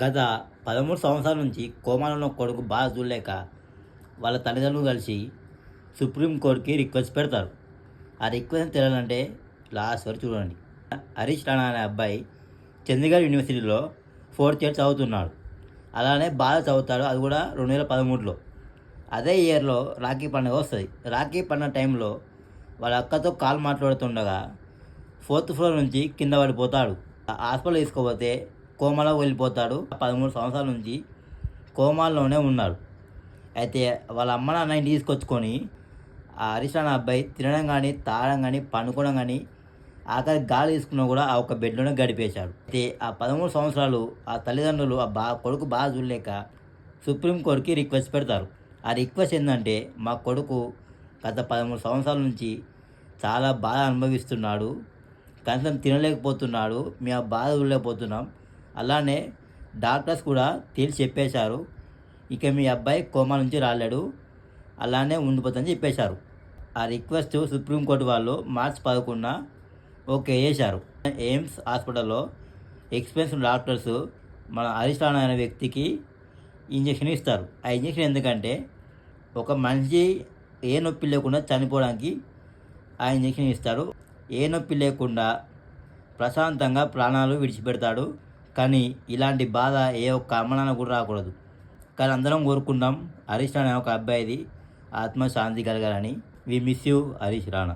గత 13 సంవత్సరాల నుంచి కోమాలో ఉన్న కొడుకు బాధ చూడలేక వాళ్ళ తల్లిదండ్రులు కలిసి సుప్రీంకోర్టుకి రిక్వెస్ట్ పెడతారు. ఆ రిక్వెస్ట్ తెలియాలంటే లాస్ట్ వరకు చూడండి. హరీష్ రాణా అనే అబ్బాయి చండీగఢ్ యూనివర్సిటీలో 4th ఇయర్ చదువుతున్నాడు. అలానే బాధ చదువుతాడు, అది కూడా 2013లో. అదే ఇయర్లో రాఖీ పండుగ వస్తుంది. రాఖీ పండుగ టైంలో వాళ్ళ అక్కతో కాల్ మాట్లాడుతుండగా 4th ఫ్లోర్ నుంచి కింద పడిపోతాడు. హాస్పిటల్ తీసుకోపోతే కోమాలో వెళ్ళిపోతాడు. 13 సంవత్సరాల నుంచి కోమాలోనే ఉన్నాడు. అయితే వాళ్ళ అమ్మ నాన్న ఇంటికి తీసుకొచ్చుకొని ఆ హరీష్ రాణా అబ్బాయి తినడం కానీ, తాగడం కానీ, పండుకోవడం కానీ, ఆఖరి గాలి తీసుకున్నా కూడా ఆ ఒక బెడ్లోనే గడిపేశాడు. అయితే ఆ 13 సంవత్సరాలు ఆ తల్లిదండ్రులు ఆ కొడుకు బాగా చూడలేక సుప్రీంకోర్టుకి రిక్వెస్ట్ పెడతారు. ఆ రిక్వెస్ట్ ఏంటంటే, మా కొడుకు గత 13 సంవత్సరాల నుంచి చాలా బాధ అనుభవిస్తున్నాడు, కనీసం తినలేకపోతున్నాడు, మేము ఆ బాధ చూడలేకపోతున్నాం. అలానే డాక్టర్స్ కూడా తేల్చి చెప్పేశారు, ఇక మీ అబ్బాయి కోమా నుంచి రాలేడు, అలానే ఉండిపోతుందని చెప్పేశారు. ఆ రిక్వెస్ట్ సుప్రీంకోర్టు వాళ్ళు మార్చి 11న ఓకే చేశారు. ఎయిమ్స్ హాస్పిటల్లో ఎక్స్పీరియన్స్ డాక్టర్స్ మన హరీష్ రాణా అనే వ్యక్తికి ఇంజక్షన్ ఇస్తారు. ఆ ఇంజక్షన్ ఎందుకంటే, ఒక మనిషి ఏ నొప్పి లేకుండా చనిపోవడానికి ఆ ఇంజక్షన్ ఇస్తాడు. ఏ నొప్పి లేకుండా ప్రశాంతంగా ప్రాణాలు విడిచిపెడతాడు. కానీ ఇలాంటి బాధ ఏ ఒక్క అమ్మ నాన్న కూడా రాకూడదు. కానీ అందరం కోరుకుంటాం హరీష్ రాణా ఒక అబ్బాయిది ఆత్మ శాంతి కలగాలని. We miss you Harish Rana.